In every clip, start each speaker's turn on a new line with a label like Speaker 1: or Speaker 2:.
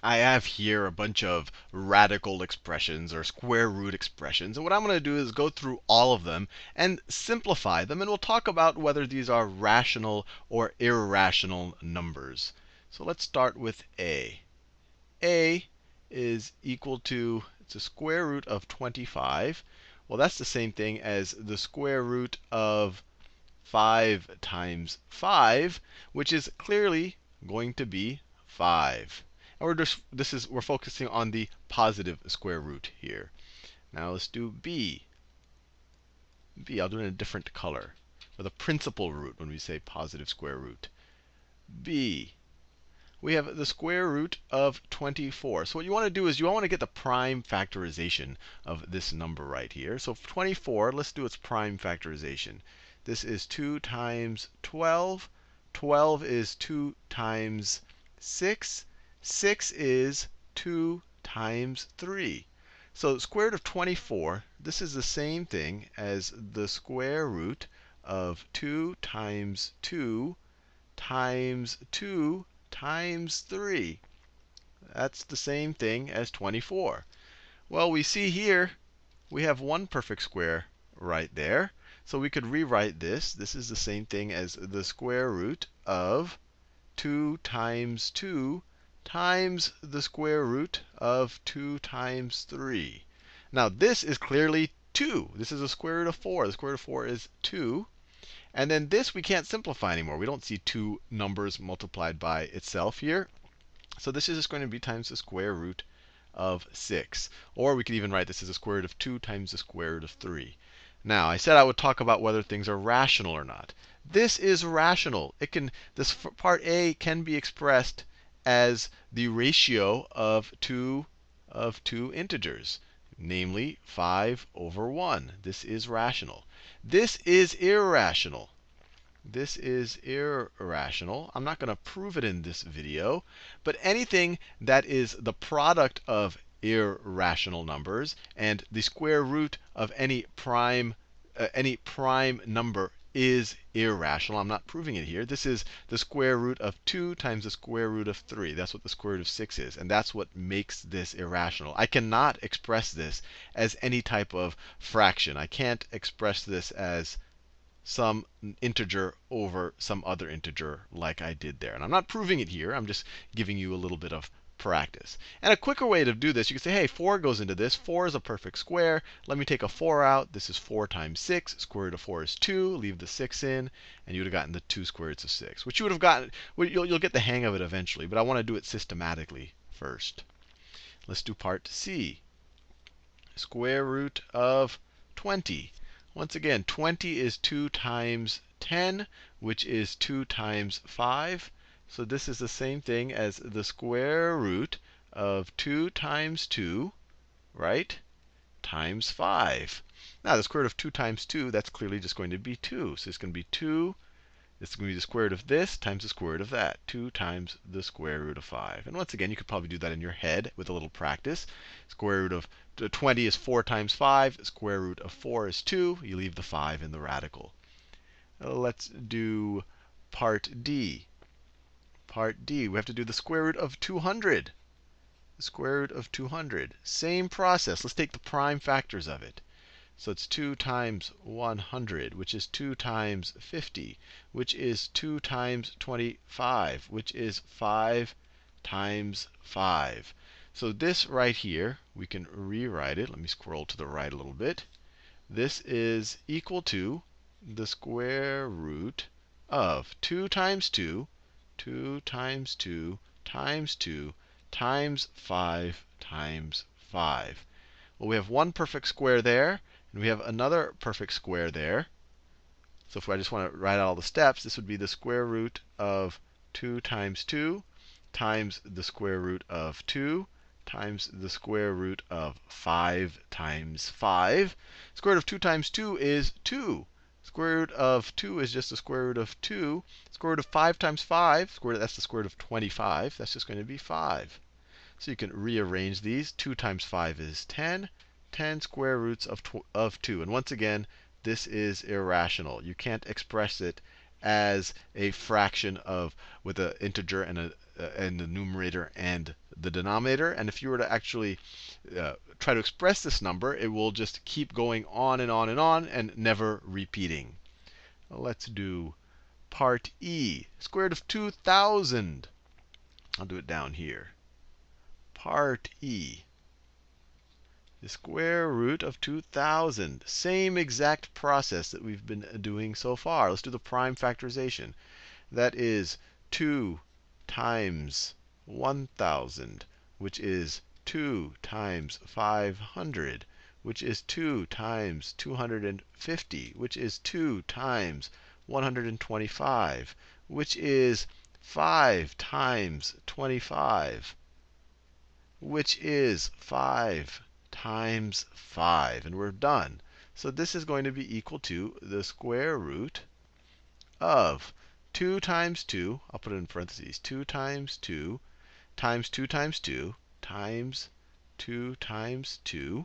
Speaker 1: I have here a bunch of radical expressions or square root expressions. And what I'm going to do is go through all of them and simplify them. And we'll talk about whether these are rational or irrational numbers. So let's start with a. A is equal to, it's a square root of 25. Well, that's the same thing as the square root of 5 times 5, which is clearly going to be 5. And we're focusing on the positive square root here. Now let's do b. I'll do it in a different color for the principal root when we say positive square root. b. We have the square root of 24. So what you want to do is you want to get the prime factorization of this number right here. So 24, let's do its prime factorization. This is 2 times 12. 12 is 2 times 6. 6 is 2 times 3. So the square root of 24, this is the same thing as the square root of 2 times 2 times 2 times 3. That's the same thing as 24. Well, we see here we have one perfect square right there. So we could rewrite this. This is the same thing as the square root of 2 times 2 times the square root of 2 times 3. Now, this is clearly 2. This is the square root of 4. The square root of 4 is 2. And then this we can't simplify anymore. We don't see two numbers multiplied by itself here. So this is just going to be times the square root of 6. Or we could even write this as the square root of 2 times the square root of 3. Now, I said I would talk about whether things are rational or not. This is rational. This part A can be expressed as the ratio of two integers, namely 5 over 1. This is rational. This is irrational. This is irrational. I'm not going to prove it in this video, but anything that is the product of irrational numbers and the square root of any prime number is irrational. I'm not proving it here. This is the square root of 2 times the square root of 3. That's what the square root of 6 is. And that's what makes this irrational. I cannot express this as any type of fraction. I can't express this as some integer over some other integer like I did there. And I'm not proving it here. I'm just giving you a little bit of practice. And a quicker way to do this, you can say, hey, 4 goes into this. 4 is a perfect square. Let me take a 4 out. This is 4 times 6. Square root of 4 is 2. Leave the 6 in, and you would have gotten the 2 square roots of 6, which you would have gotten. You'll get the hang of it eventually, but I want to do it systematically first. Let's do part C. Square root of 20. Once again, 20 is 2 times 10, which is 2 times 5. So this is the same thing as the square root of 2 times 2, right, times 5. Now, the square root of 2 times 2, that's clearly just going to be 2. So it's going to be 2. It's going to be the square root of this times the square root of that. 2 times the square root of 5. And once again, you could probably do that in your head with a little practice. Square root of 20 is 4 times 5. Square root of 4 is 2. You leave the 5 in the radical. Let's do part D. Part D, we have to do the square root of 200. The square root of 200. Same process. Let's take the prime factors of it. So it's 2 times 100, which is 2 times 50, which is 2 times 25, which is 5 times 5. So this right here, we can rewrite it. Let me scroll to the right a little bit. This is equal to the square root of 2 times 2, 2 times 2 times 2 times 5 times 5. Well, we have one perfect square there. And we have another perfect square there. So if I just want to write out all the steps, this would be the square root of 2 times 2 times the square root of 2 times the square root of 5 times 5. Square root of 2 times 2 is 2. Square root of 2 is just the square root of 2. Square root of 5 times 5, that's the square root of 25. That's just going to be 5. So you can rearrange these. 2 times 5 is 10. 10 square roots of 2. And once again, this is irrational. You can't express it as a fraction with an integer and the numerator and the denominator. And if you were to actually try to express this number, it will just keep going on and on and on and never repeating. Let's do part E, square root of 2,000. I'll do it down here. Part E, the square root of 2,000. Same exact process that we've been doing so far. Let's do the prime factorization. That is 2 times 1,000, which is 2 times 500, which is 2 times 250, which is 2 times 125, which is 5 times 25, which is 5 times 5. And we're done. So this is going to be equal to the square root of 2 times 2, I'll put it in parentheses, 2 times 2 times 2 times 2 times 2 times 2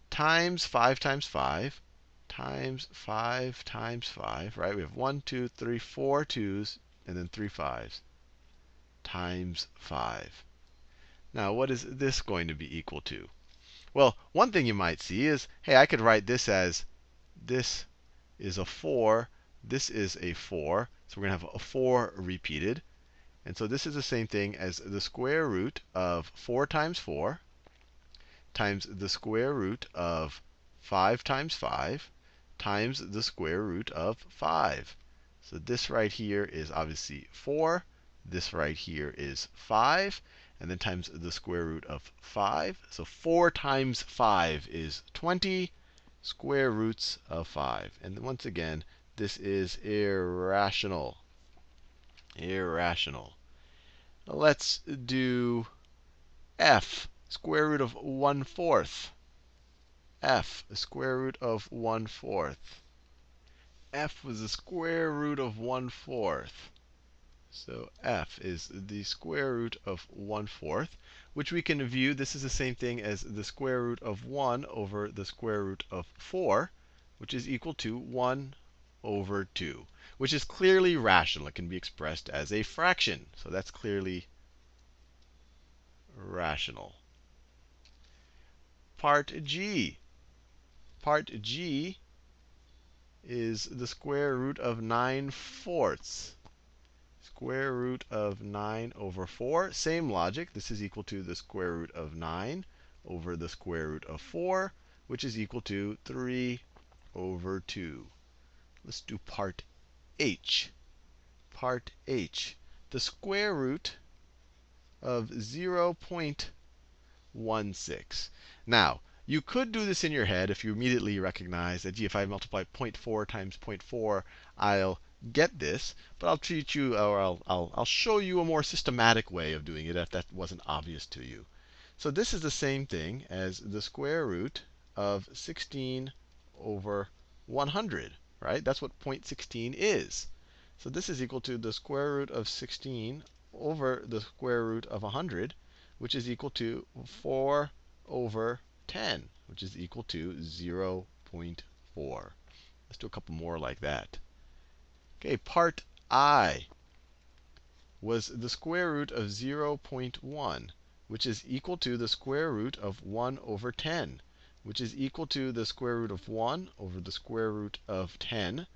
Speaker 1: times 5 times 5 times 5 times 5, right? We have 1, 2, 3, 4 2's, and then 3 5's, times 5. Now, what is this going to be equal to? Well, one thing you might see is, hey, I could write this as this is a 4, this is a 4. So we're going to have a 4 repeated. And so this is the same thing as the square root of 4 times 4 times the square root of 5 times 5 times the square root of 5. So this right here is obviously 4. This right here is 5. And then times the square root of 5. So 4 times 5 is 20 square roots of 5. And then once again, this is irrational. Irrational. Let's do f, square root of 1/4. F, the square root of 1/4. F was the square root of 1/4. So f is the square root of 1/4, which we can view. This is the same thing as the square root of 1 over the square root of 4, which is equal to 1 over 2, which is clearly rational. It can be expressed as a fraction. So that's clearly rational. Part G. Part G is the square root of 9/4. Square root of 9 over 4. Same logic. This is equal to the square root of 9 over the square root of 4, which is equal to 3 over 2. Let's do part H. Part H. The square root of 0.16. Now, you could do this in your head if you immediately recognize that, gee, if I multiply 0.4 times 0.4, I'll get this. But I'll teach you, or I'll show you a more systematic way of doing it if that wasn't obvious to you. So this is the same thing as the square root of 16 over 100, right? That's what 0.16 is. So this is equal to the square root of 16 over the square root of 100, which is equal to 4 over 10, which is equal to 0.4. Let's do a couple more like that. Okay, part I was the square root of 0.1, which is equal to the square root of 1 over 10, which is equal to the square root of 1 over the square root of 10,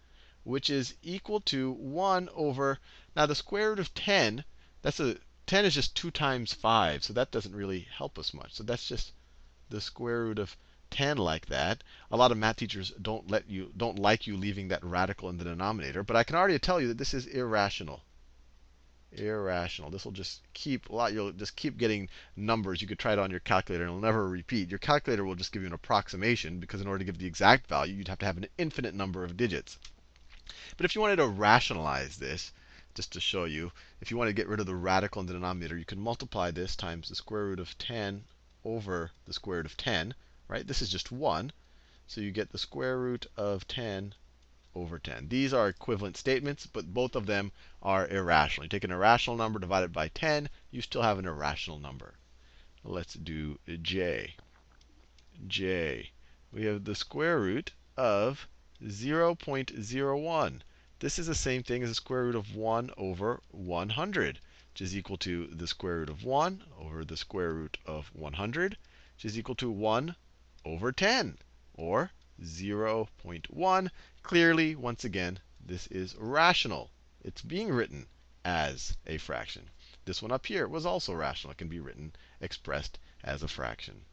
Speaker 1: which is equal to 1 over, now the square root of 10, 10 is just 2 times 5, so that doesn't really help us much. So that's just the square root of 10 like that. A lot of math teachers don't like you leaving that radical in the denominator, but I can already tell you that this is irrational. Irrational. This will just you'll just keep getting numbers. You could try it on your calculator and it'll never repeat. Your calculator will just give you an approximation, because in order to give the exact value, you'd have to have an infinite number of digits. But if you wanted to rationalize this, just to show you, if you want to get rid of the radical in the denominator, you can multiply this times the square root of 10 over the square root of 10, right? This is just 1. So you get the square root of 10 over 10. These are equivalent statements, but both of them are irrational. You take an irrational number, divide it by 10, you still have an irrational number. Let's do J. J. We have the square root of 0.01. This is the same thing as the square root of 1 over 100. which is equal to the square root of 1 over the square root of 100, which is equal to 1 over 10, or 0.1. Clearly, once again, this is rational. It's being written as a fraction. This one up here was also rational. It can be written, expressed as a fraction.